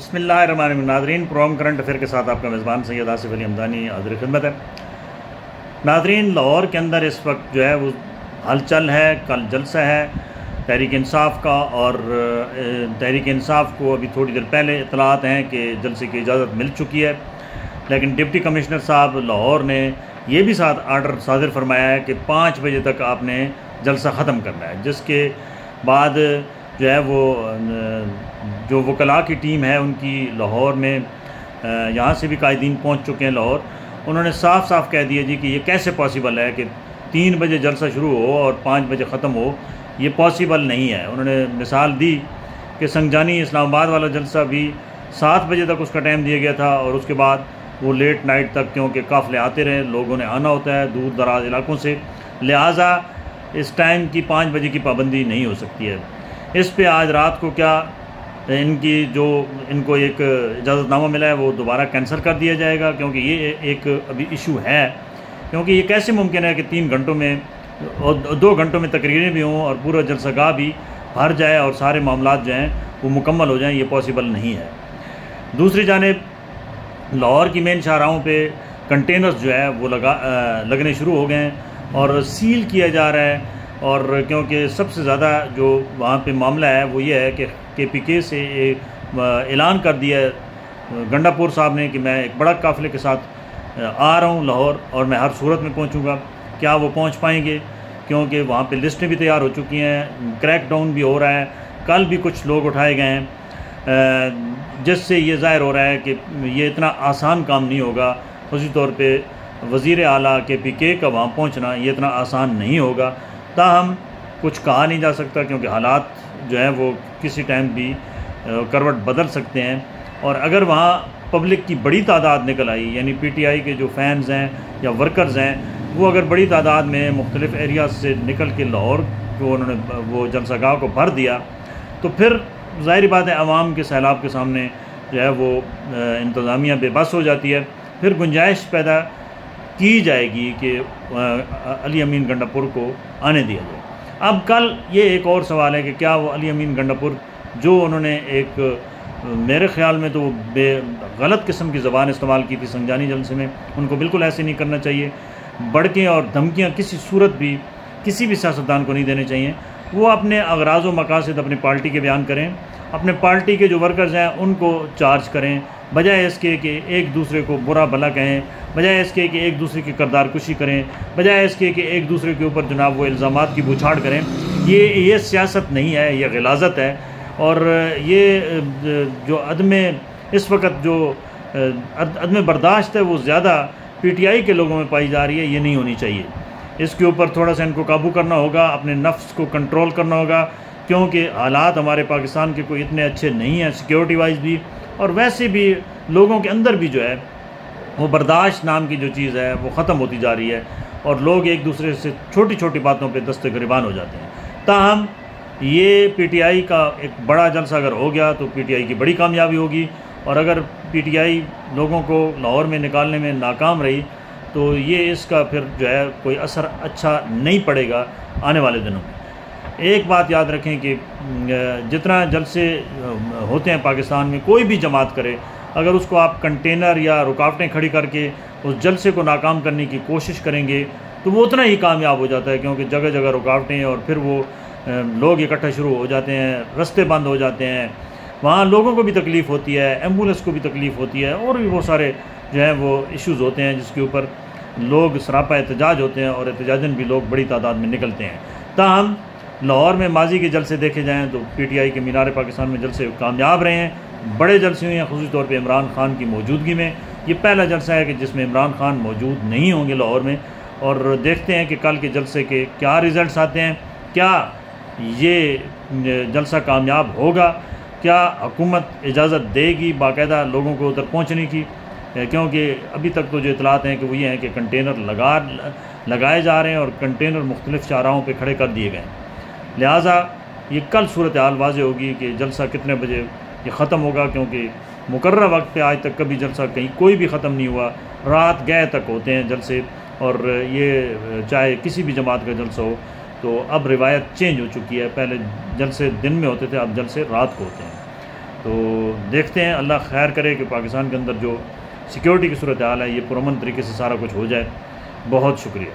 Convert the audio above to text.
बिस्मिल्लाहिर्रहमानिर्रहीम। नाज़रीन, programme current affair के साथ आपका मेज़बान सैयद आसिफ अली हमदानी हाज़िर खिदमत है। नाज़रीन, लाहौर के अंदर इस वक्त जो है वो हलचल है। कल जलसा है तहरीक इंसाफ का, और तहरीक इंसाफ को अभी थोड़ी देर पहले इतलात हैं कि जलसे की इजाज़त मिल चुकी है, लेकिन डिप्टी कमिश्नर साहब लाहौर ने यह भी साथ आर्डर सादिर फरमाया है कि 5 बजे तक आपने जलसा ख़त्म करना है, जिसके बाद जो है वो जो वकला की टीम है उनकी लाहौर में यहाँ से भी कायदीन पहुँच चुके हैं लाहौर। उन्होंने साफ साफ कह दिया जी कि ये कैसे पॉसिबल है कि 3 बजे जलसा शुरू हो और 5 बजे ख़त्म हो, ये पॉसिबल नहीं है। उन्होंने मिसाल दी कि संगजानी इस्लामाबाद वाला जलसा भी 7 बजे तक उसका टाइम दिया गया था, और उसके बाद वो लेट नाइट तक, क्योंकि काफ़िले आते रहे, लोगों ने आना होता है दूर दराज इलाकों से, लिहाजा इस टाइम की 5 बजे की पाबंदी नहीं हो सकती है। इस पे आज रात को क्या इनको एक इजाज़तनामा मिला है वो दोबारा कैंसिल कर दिया जाएगा, क्योंकि ये एक अभी इशू है। क्योंकि ये कैसे मुमकिन है कि 3 घंटों में और 2 घंटों में तकरीरें भी हों और पूरा जलसागाह भी भर जाए और सारे मामलात जो हैं वो मुकम्मल हो जाएं, ये पॉसिबल नहीं है। दूसरी जानिब लाहौर की मेन शाहराहों पे कंटेनर्स जो है वो लगने शुरू हो गए हैं और सील किया जा रहा है। और क्योंकि सबसे ज़्यादा जो वहाँ पे मामला है वो ये है कि KPK से ऐलान कर दिया गंडापुर साहब ने कि मैं एक बड़ा काफ़िले के साथ आ रहा हूँ लाहौर, और मैं हर सूरत में पहुँचूँगा। क्या वो पहुँच पाएंगे? क्योंकि वहाँ पे लिस्टें भी तैयार हो चुकी हैं, क्रैक डाउन भी हो रहा है, कल भी कुछ लोग उठाए गए हैं, जिससे ये ज़ाहिर हो रहा है कि ये इतना आसान काम नहीं होगा। ख़ुसूसी तौर पर वज़ीर आला KPK का वहाँ पहुँचना ये इतना आसान नहीं होगा। ताहम कुछ कहा नहीं जा सकता, क्योंकि हालात जो है वो किसी टाइम भी करवट बदल सकते हैं। और अगर वहाँ पब्लिक की बड़ी तादाद निकल आई, यानी PTI के जो फैंस हैं या वर्कर्स हैं वो अगर बड़ी तादाद में मुख्तलिफ़ एरियाज से निकल के लाहौर को उन्होंने वो जलसागाह को भर दिया, तो फिर ज़ाहिर बात है अवाम के सैलाब के सामने जो है वो इंतज़ामिया बेबस हो जाती है। फिर गुंजाइश पैदा की जाएगी कि अली अमीन गंडापुर को आने दिया जाए। अब कल ये एक और सवाल है कि क्या वो अली अमीन गंडापुर जो उन्होंने एक मेरे ख़्याल में तो गलत किस्म की ज़बान इस्तेमाल की थी संगजानी जलसे में, उनको बिल्कुल ऐसे नहीं करना चाहिए। बड़कें और धमकियाँ किसी सूरत भी किसी भी सियासतदान को नहीं देने चाहिए। वो अपने अगराज़ व मकासद अपनी पार्टी के बयान करें, अपने पार्टी के जो वर्कर्स हैं उनको चार्ज करें, बजाय इसके कि एक दूसरे को बुरा भला कहें, बजाय इसके कि एक दूसरे की किरदार कुशी करें, बजाय इसके कि एक दूसरे के ऊपर जनाब वो इल्ज़ामात की बौछार करें। ये सियासत नहीं है, ये ग़िलाज़त है। और ये जो इस वक्त जो अदम बर्दाश्त है वो ज़्यादा PTI के लोगों में पाई जा रही है, ये नहीं होनी चाहिए। इसके ऊपर थोड़ा सा इनको काबू करना होगा, अपने नफ्स को कंट्रोल करना होगा, क्योंकि हालात हमारे पाकिस्तान के कोई इतने अच्छे नहीं हैं सिक्योरिटी वाइज भी, और वैसे भी लोगों के अंदर भी जो है वो बर्दाश्त नाम की जो चीज़ है वो ख़त्म होती जा रही है, और लोग एक दूसरे से छोटी छोटी बातों पे दस्ते गिरबान हो जाते हैं। ताहम ये PTI का एक बड़ा जलसा अगर हो गया तो PTI की बड़ी कामयाबी होगी, और अगर PTI लोगों को लाहौर में निकालने में नाकाम रही तो ये इसका फिर जो है कोई असर अच्छा नहीं पड़ेगा आने वाले दिनों में। एक बात याद रखें कि जितना जलसे होते हैं पाकिस्तान में, कोई भी जमात करे, अगर उसको आप कंटेनर या रुकावटें खड़ी करके उस जलसे को नाकाम करने की कोशिश करेंगे तो वो उतना ही कामयाब हो जाता है, क्योंकि जगह जगह रुकावटें, और फिर वो लोग इकट्ठा शुरू हो जाते हैं, रास्ते बंद हो जाते हैं, वहाँ लोगों को भी तकलीफ़ होती है, एम्बुलेंस को भी तकलीफ़ होती है, और भी बहुत सारे जो है वो इश्यूज़ होते हैं जिसके ऊपर लोग सरापा एहतजाज होते हैं, और एहतजाजन भी लोग बड़ी तादाद में निकलते हैं। ताहम लाहौर में माजी के जलसे देखे जाएँ तो PTI के मीनार पाकिस्तान में जलसे कामयाब रहे हैं, बड़े जलसे हुए हैं, ख़ुसूसी तौर पर इमरान खान की मौजूदगी में। ये पहला जलसा है कि जिसमें इमरान खान मौजूद नहीं होंगे लाहौर में, और देखते हैं कि कल के जलसे के क्या रिज़ल्ट आते हैं। क्या ये जलसा कामयाब होगा? क्या हुकूमत इजाज़त देगी बाकायदा लोगों को उधर पहुँचने की? क्योंकि अभी तक तो जो इतलात हैं कि वो ये हैं कि कंटेनर लगाए जा रहे हैं और कंटेनर मुख्तलिफ़ शाहराहों पे खड़े कर दिए गए हैं। लिहाजा ये कल सूरत हाल वाज़े होगी कि जलसा कितने बजे ये ख़त्म होगा, क्योंकि मुकर्रर वक्त पे आज तक कभी जलसा कहीं कोई भी ख़त्म नहीं हुआ, रात गए तक होते हैं जलसे। और ये चाहे किसी भी जमात का जलसा हो, तो अब रिवायत चेंज हो चुकी है, पहले जलसे दिन में होते थे, अब जलसे रात को होते हैं। तो देखते हैं, अल्लाह खैर करे कि पाकिस्तान के अंदर जो सिक्योरिटी की सूरत हाल है ये पुरअमन तरीके से सारा कुछ हो जाए। बहुत शुक्रिया।